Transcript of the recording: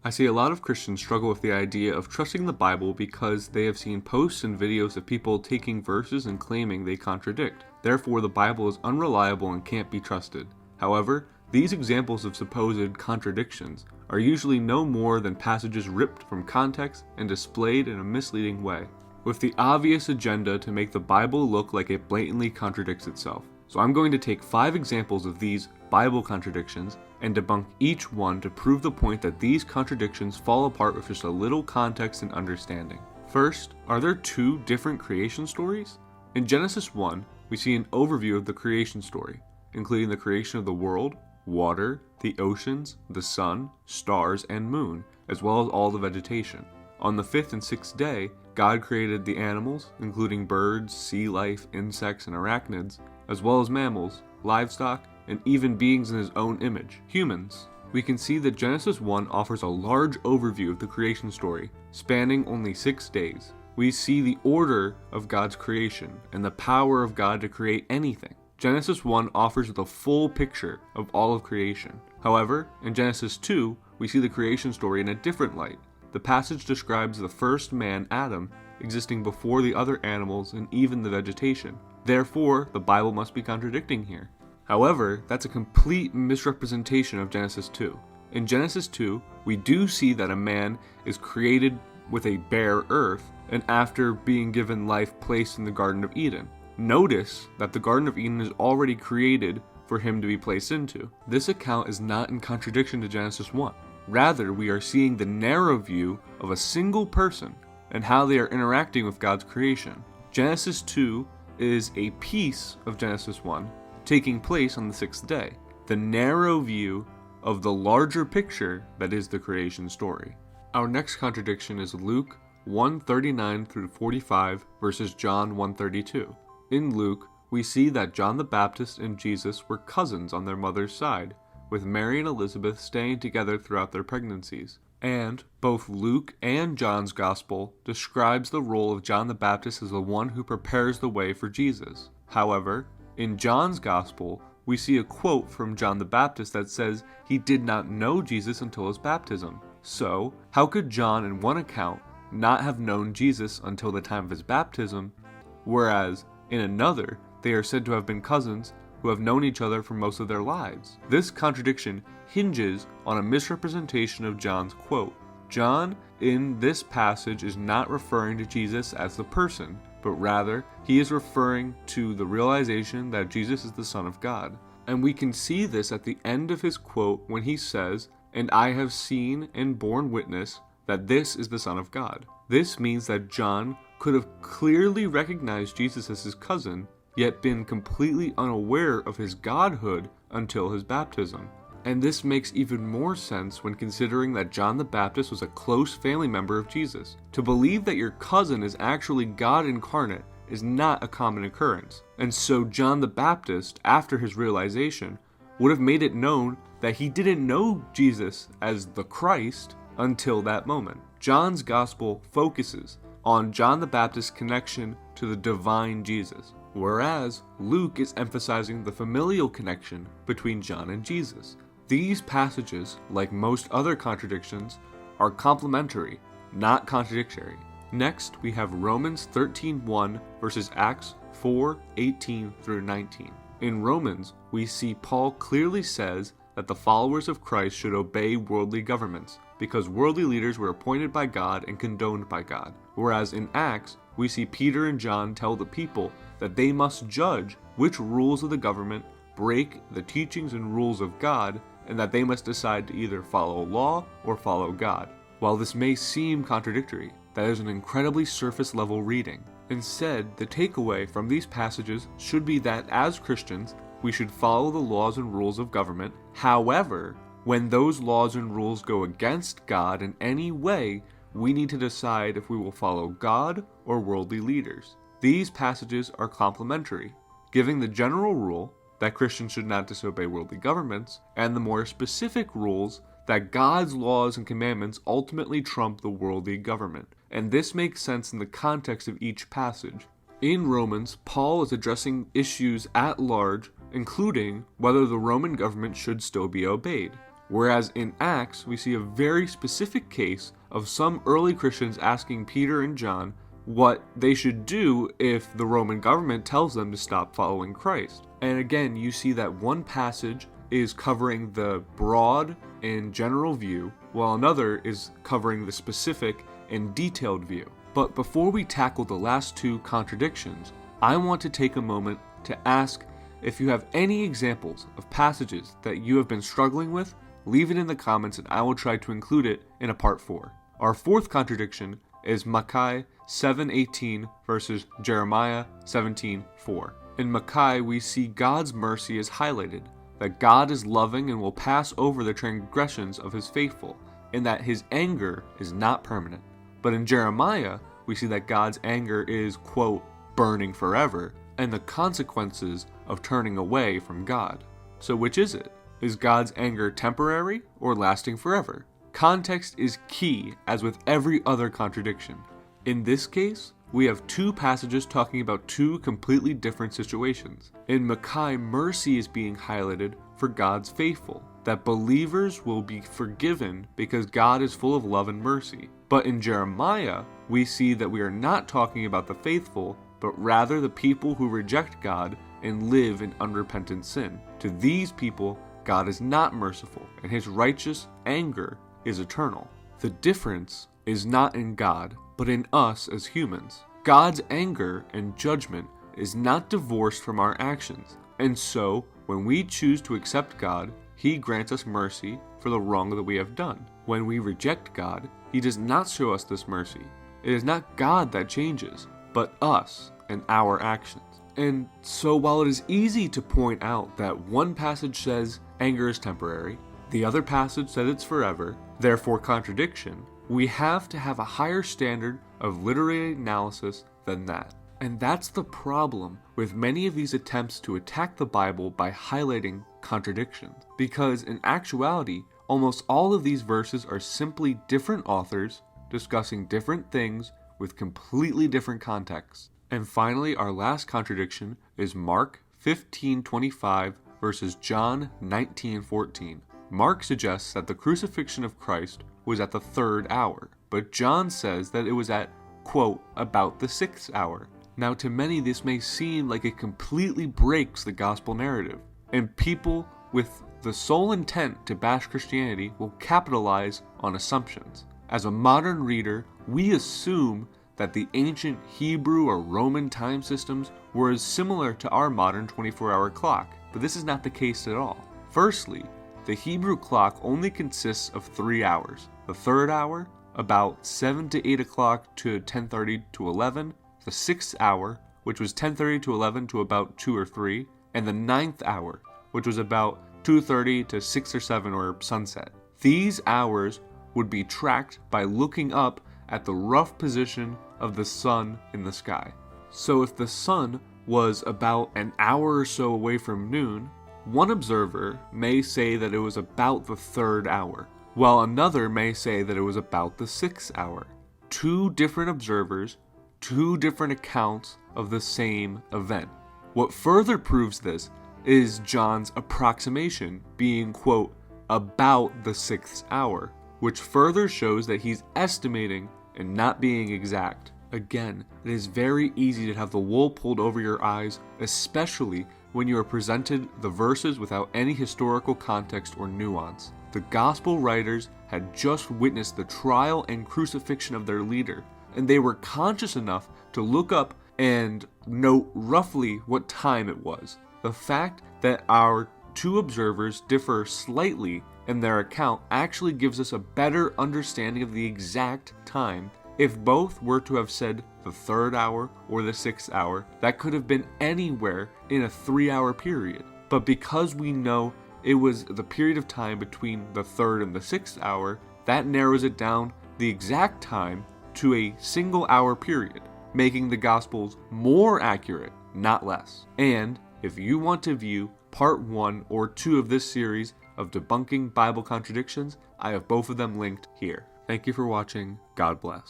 I see a lot of Christians struggle with the idea of trusting the Bible because they have seen posts and videos of people taking verses and claiming they contradict. Therefore, the Bible is unreliable and can't be trusted. However, these examples of supposed contradictions are usually no more than passages ripped from context and displayed in a misleading way, with the obvious agenda to make the Bible look like it blatantly contradicts itself. So I'm going to take 5 examples of these Bible contradictions and debunk each one to prove the point that these contradictions fall apart with just a little context and understanding. First, are there 2 different creation stories? In Genesis 1, we see an overview of the creation story, including the creation of the world, water, the oceans, the sun, stars, and moon, as well as all the vegetation. On the 5th and 6th day, God created the animals, including birds, sea life, insects, and arachnids, as well as mammals, livestock, and even beings in his own image, humans. We can see that Genesis 1 offers a large overview of the creation story, spanning only 6 days. We see the order of God's creation and the power of God to create anything. Genesis 1 offers the full picture of all of creation. However, in Genesis 2, we see the creation story in a different light. The passage describes the first man, Adam, existing before the other animals and even the vegetation. Therefore, the Bible must be contradicting here. However, that's a complete misrepresentation of Genesis 2. In Genesis 2, we do see that a man is created with a bare earth and after being given life placed in the Garden of Eden. Notice that the Garden of Eden is already created for him to be placed into. This account is not in contradiction to Genesis 1. Rather, we are seeing the narrow view of a single person and how they are interacting with God's creation. Genesis 2 is a piece of Genesis 1 taking place on the 6th day, the narrow view of the larger picture that is the creation story. Our next contradiction is Luke 1:39 through 45 versus John 1:32. In Luke, we see that John the Baptist and Jesus were cousins on their mother's side, with Mary and Elizabeth staying together throughout their pregnancies. And both Luke and John's Gospel describes the role of John the Baptist as the one who prepares the way for Jesus. However, in John's Gospel, we see a quote from John the Baptist that says he did not know Jesus until his baptism. So, how could John in one account not have known Jesus until the time of his baptism, whereas in another, they are said to have been cousins who have known each other for most of their lives? This contradiction hinges on a misrepresentation of John's quote. John, in this passage, is not referring to Jesus as the person, but rather, he is referring to the realization that Jesus is the Son of God. And we can see this at the end of his quote when he says, "And I have seen and borne witness that this is the Son of God." This means that John could have clearly recognized Jesus as his cousin, yet been completely unaware of his godhood until his baptism. And this makes even more sense when considering that John the Baptist was a close family member of Jesus. To believe that your cousin is actually God incarnate is not a common occurrence. And so John the Baptist, after his realization, would have made it known that he didn't know Jesus as the Christ until that moment. John's Gospel focuses on John the Baptist's connection to the divine Jesus, whereas Luke is emphasizing the familial connection between John and Jesus. These passages, like most other contradictions, are complementary, not contradictory. Next, we have Romans 13:1 versus Acts 4:18 through 19. In Romans, we see Paul clearly says that the followers of Christ should obey worldly governments, because worldly leaders were appointed by God and condoned by God. Whereas in Acts, we see Peter and John tell the people that they must judge which rules of the government break the teachings and rules of God, and that they must decide to either follow law or follow God. While this may seem contradictory, that is an incredibly surface-level reading. Instead, the takeaway from these passages should be that as Christians, we should follow the laws and rules of government. However, when those laws and rules go against God in any way, we need to decide if we will follow God or worldly leaders. These passages are complementary, giving the general rule that Christians should not disobey worldly governments, and the more specific rules that God's laws and commandments ultimately trump the worldly government. And this makes sense in the context of each passage. In Romans, Paul is addressing issues at large, including whether the Roman government should still be obeyed. Whereas in Acts, we see a very specific case of some early Christians asking Peter and John what they should do if the Roman government tells them to stop following Christ. And again, you see that one passage is covering the broad and general view, while another is covering the specific and detailed view. But before we tackle the last two contradictions, I want to take a moment to ask if you have any examples of passages that you have been struggling with. Leave it in the comments and I will try to include it in a part 4. Our fourth contradiction is Malachi 7:18 versus Jeremiah 17:4. In Malachi, we see God's mercy is highlighted, that God is loving and will pass over the transgressions of his faithful, and that his anger is not permanent. But in Jeremiah, we see that God's anger is, quote, burning forever, and the consequences of turning away from God. So which is it? Is God's anger temporary or lasting forever? Context is key, as with every other contradiction. In this case, we have two passages talking about two completely different situations. In Malachi, mercy is being highlighted for God's faithful, that believers will be forgiven because God is full of love and mercy. But in Jeremiah, we see that we are not talking about the faithful, but rather the people who reject God and live in unrepentant sin. To these people, God is not merciful, and his righteous anger is eternal. The difference is not in God, but in us as humans. God's anger and judgment is not divorced from our actions, and so when we choose to accept God, he grants us mercy for the wrong that we have done. When we reject God, he does not show us this mercy. It is not God that changes, but us and our actions. And so while it is easy to point out that one passage says anger is temporary, the other passage says it's forever, therefore contradiction, we have to have a higher standard of literary analysis than that. And that's the problem with many of these attempts to attack the Bible by highlighting contradictions. Because in actuality, almost all of these verses are simply different authors discussing different things with completely different contexts. And finally, our last contradiction is Mark 15:25 versus John 19:14. Mark suggests that the crucifixion of Christ was at the 3rd hour, but John says that it was at, quote, about the 6th hour. Now to many this may seem like it completely breaks the gospel narrative, and people with the sole intent to bash Christianity will capitalize on assumptions. As a modern reader, we assume that the ancient Hebrew or Roman time systems were as similar to our modern 24-hour clock, but this is not the case at all. Firstly, the Hebrew clock only consists of 3 hours. The 3rd hour, about 7 to 8 o'clock to 10:30 to 11, the 6th hour, which was 10:30 to 11 to about 2 or 3, and the 9th hour, which was about 2:30 to 6 or 7 or sunset. These hours would be tracked by looking up at the rough position of the sun in the sky. So if the sun was about an hour or so away from noon, one observer may say that it was about the 3rd hour, while another may say that it was about the 6th hour. Two different observers, two different accounts of the same event. What further proves this is John's approximation being, quote, about the 6th hour, which further shows that he's estimating and not being exact. Again, it is very easy to have the wool pulled over your eyes, especially when you are presented the verses without any historical context or nuance. The gospel writers had just witnessed the trial and crucifixion of their leader, and they were conscious enough to look up and note roughly what time it was. The fact that our two observers differ slightly in their account actually gives us a better understanding of the exact time. If both were to have said the 3rd hour or the 6th hour, that could have been anywhere in a 3-hour period. But because we know it was the period of time between the 3rd and the 6th hour, that narrows it down the exact time to a single hour period, making the Gospels more accurate, not less. And if you want to view part 1 or 2 of this series of debunking Bible contradictions, I have both of them linked here. Thank you for watching. God bless.